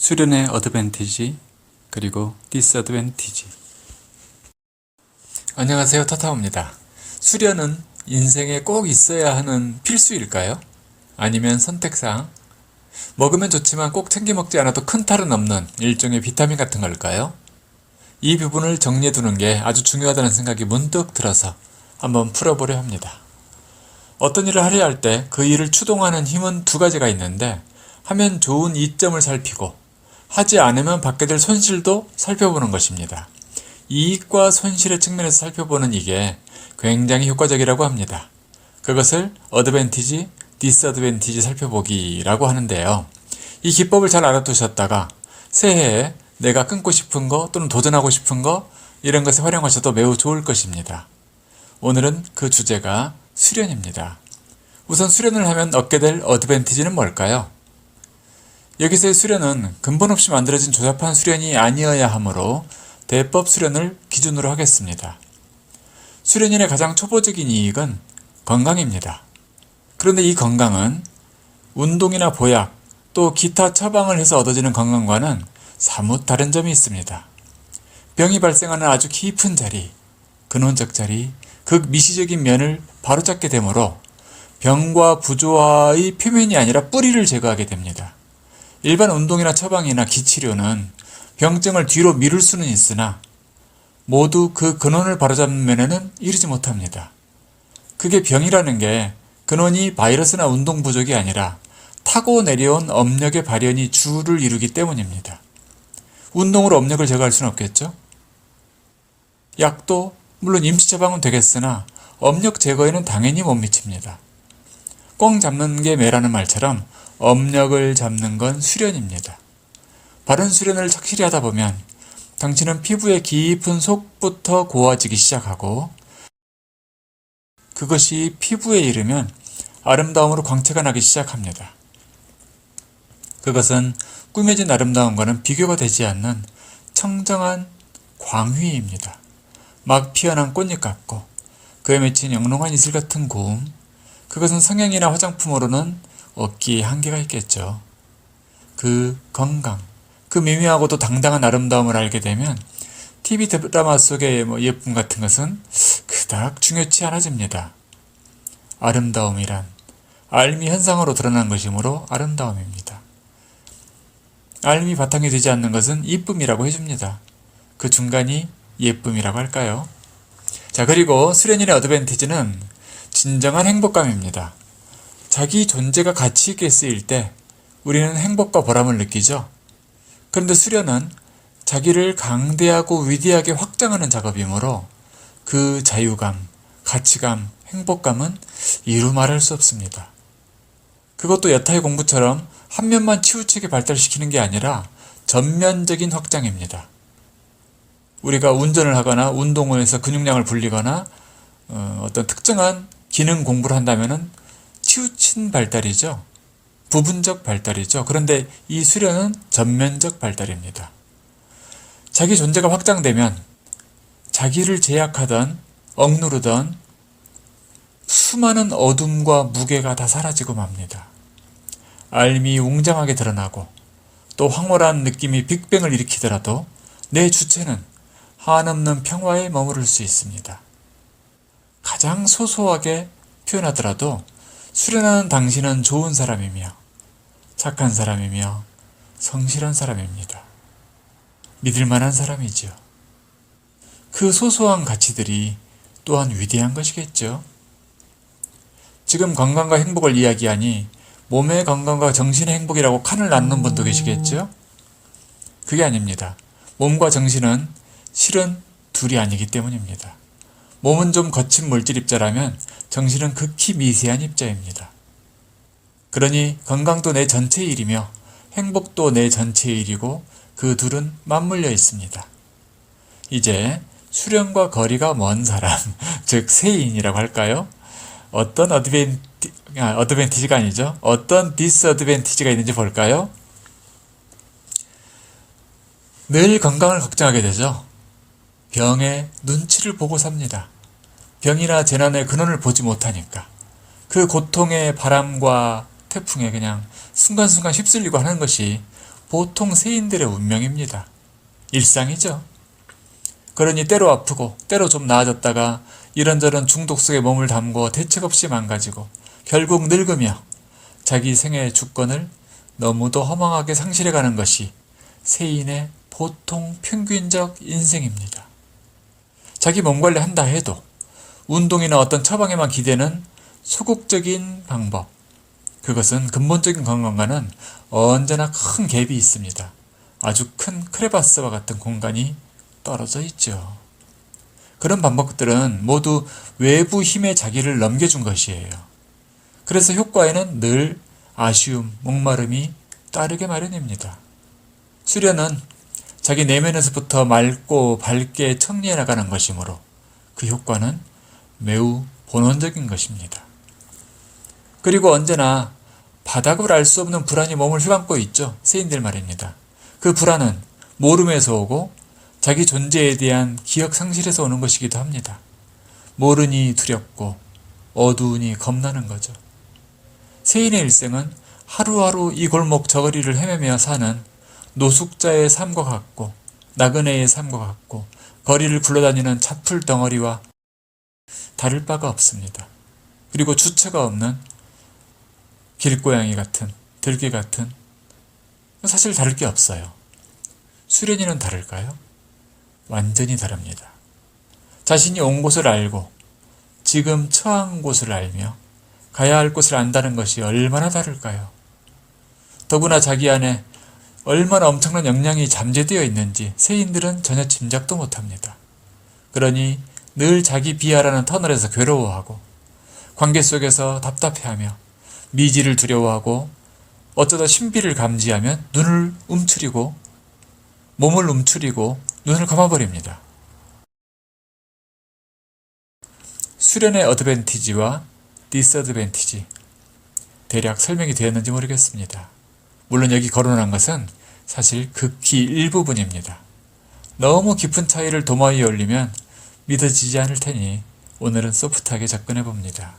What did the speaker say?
수련의 어드밴티지 그리고 디스어드밴티지. 안녕하세요, 타타오입니다. 수련은 인생에 꼭 있어야 하는 필수일까요? 아니면 선택사항? 먹으면 좋지만 꼭 챙겨 먹지 않아도 큰 탈은 없는 일종의 비타민 같은 걸까요? 이 부분을 정리해두는 게 아주 중요하다는 생각이 문득 들어서 한번 풀어보려 합니다. 어떤 일을 하려 할 때 그 일을 추동하는 힘은 두 가지가 있는데, 하면 좋은 이점을 살피고 하지 않으면 받게 될 손실도 살펴보는 것입니다. 이익과 손실의 측면에서 살펴보는 이게 굉장히 효과적이라고 합니다. 그것을 어드밴티지, 디스어드밴티지 살펴보기라고 하는데요. 이 기법을 잘 알아두셨다가 새해에 내가 끊고 싶은 거 또는 도전하고 싶은 거 이런 것에 활용하셔도 매우 좋을 것입니다. 오늘은 그 주제가 수련입니다. 우선 수련을 하면 얻게 될 어드밴티지는 뭘까요? 여기서의 수련은 근본 없이 만들어진 조잡한 수련이 아니어야 하므로 대법 수련을 기준으로 하겠습니다. 수련인의 가장 초보적인 이익은 건강입니다. 그런데 이 건강은 운동이나 보약 또 기타 처방을 해서 얻어지는 건강과는 사뭇 다른 점이 있습니다. 병이 발생하는 아주 깊은 자리, 근원적 자리, 극미시적인 면을 바로잡게 되므로 병과 부조화의 표면이 아니라 뿌리를 제거하게 됩니다. 일반 운동이나 처방이나 기치료는 병증을 뒤로 미룰 수는 있으나 모두 그 근원을 바로잡는 면에는 이르지 못합니다. 그게 병이라는 게 근원이 바이러스나 운동 부족이 아니라 타고 내려온 업력의 발현이 주를 이루기 때문입니다. 운동으로 업력을 제거할 수는 없겠죠? 약도 물론 임시 처방은 되겠으나 업력 제거에는 당연히 못 미칩니다. 꽁 잡는 게 매라는 말처럼 업력을 잡는 건 수련입니다. 바른 수련을 착실히 하다 보면 당신은 피부의 깊은 속부터 고와지기 시작하고, 그것이 피부에 이르면 아름다움으로 광채가 나기 시작합니다. 그것은 꾸며진 아름다움과는 비교가 되지 않는 청정한 광휘입니다. 막 피어난 꽃잎 같고 그에 맺힌 영롱한 이슬 같은 고움, 그것은 성형이나 화장품으로는 없기에 한계가 있겠죠. 그 건강, 그 미묘하고도 당당한 아름다움을 알게 되면 TV 드라마 속의 예쁨 같은 것은 그닥 중요치 않아집니다. 아름다움이란 알미 현상으로 드러난 것이므로 아름다움입니다. 알미 바탕이 되지 않는 것은 이쁨이라고 해줍니다. 그 중간이 예쁨이라고 할까요? 자, 그리고 수련인의 어드밴티지는 진정한 행복감입니다. 자기 존재가 가치 있게 쓰일 때 우리는 행복과 보람을 느끼죠. 그런데 수련은 자기를 강대하고 위대하게 확장하는 작업이므로 그 자유감, 가치감, 행복감은 이루 말할 수 없습니다. 그것도 여타의 공부처럼 한 면만 치우치게 발달시키는 게 아니라 전면적인 확장입니다. 우리가 운전을 하거나 운동을 해서 근육량을 불리거나 어떤 특정한 기능 공부를 한다면은 치우친 발달이죠. 부분적 발달이죠. 그런데 이 수련은 전면적 발달입니다. 자기 존재가 확장되면 자기를 제약하던, 억누르던 수많은 어둠과 무게가 다 사라지고 맙니다. 알미 웅장하게 드러나고 또 황홀한 느낌이 빅뱅을 일으키더라도 내 주체는 한없는 평화에 머무를 수 있습니다. 가장 소소하게 표현하더라도 수련하는 당신은 좋은 사람이며 착한 사람이며 성실한 사람입니다. 믿을 만한 사람이죠. 그 소소한 가치들이 또한 위대한 것이겠죠. 지금 건강과 행복을 이야기하니 몸의 건강과 정신의 행복이라고 칸을 나누는 분도 계시겠죠? 그게 아닙니다. 몸과 정신은 실은 둘이 아니기 때문입니다. 몸은 좀 거친 물질 입자라면 정신은 극히 미세한 입자입니다. 그러니 건강도 내 전체의 일이며 행복도 내 전체의 일이고 그 둘은 맞물려 있습니다. 이제 수련과 거리가 먼 사람, 즉 세인이라고 할까요? 어떤 어드밴티지가 아니죠. 어떤 디스어드밴티지가 있는지 볼까요? 늘 건강을 걱정하게 되죠. 병의 눈치를 보고 삽니다. 병이나 재난의 근원을 보지 못하니까 그 고통의 바람과 태풍에 그냥 순간순간 휩쓸리고 하는 것이 보통 세인들의 운명입니다. 일상이죠. 그러니 때로 아프고 때로 좀 나아졌다가 이런저런 중독 속에 몸을 담고 대책 없이 망가지고 결국 늙으며 자기 생애의 주권을 너무도 허망하게 상실해가는 것이 세인의 보통 평균적 인생입니다. 자기 몸 관리한다 해도 운동이나 어떤 처방에만 기대는 소극적인 방법, 그것은 근본적인 건강과는 언제나 큰 갭이 있습니다. 아주 큰 크레바스와 같은 공간이 떨어져 있죠. 그런 방법들은 모두 외부 힘에 자기를 넘겨준 것이에요. 그래서 효과에는 늘 아쉬움, 목마름이 따르게 마련입니다. 수련은 자기 내면에서부터 맑고 밝게 청리해 나가는 것이므로 그 효과는 매우 본원적인 것입니다. 그리고 언제나 바닥을 알 수 없는 불안이 몸을 휘감고 있죠. 세인들 말입니다. 그 불안은 모름에서 오고 자기 존재에 대한 기억 상실에서 오는 것이기도 합니다. 모르니 두렵고 어두우니 겁나는 거죠. 세인의 일생은 하루하루 이 골목 저 거리를 헤매며 사는 노숙자의 삶과 같고 나그네의 삶과 같고 거리를 굴러다니는 차풀 덩어리와 다를 바가 없습니다. 그리고 주체가 없는 길고양이 같은, 들개 같은, 사실 다를 게 없어요. 수련이는 다를까요? 완전히 다릅니다. 자신이 온 곳을 알고 지금 처한 곳을 알며 가야 할 곳을 안다는 것이 얼마나 다를까요? 더구나 자기 안에 얼마나 엄청난 역량이 잠재되어 있는지 세인들은 전혀 짐작도 못합니다. 그러니 늘 자기 비하라는 터널에서 괴로워하고 관계 속에서 답답해하며 미지를 두려워하고 어쩌다 신비를 감지하면 눈을 움츠리고 몸을 움츠리고 눈을 감아버립니다. 수련의 어드밴티지와 디스어드밴티지 대략 설명이 되었는지 모르겠습니다. 물론 여기 거론한 것은 사실 극히 일부분입니다. 너무 깊은 차이를 도마 위에 올리면 믿어지지 않을 테니 오늘은 소프트하게 접근해 봅니다.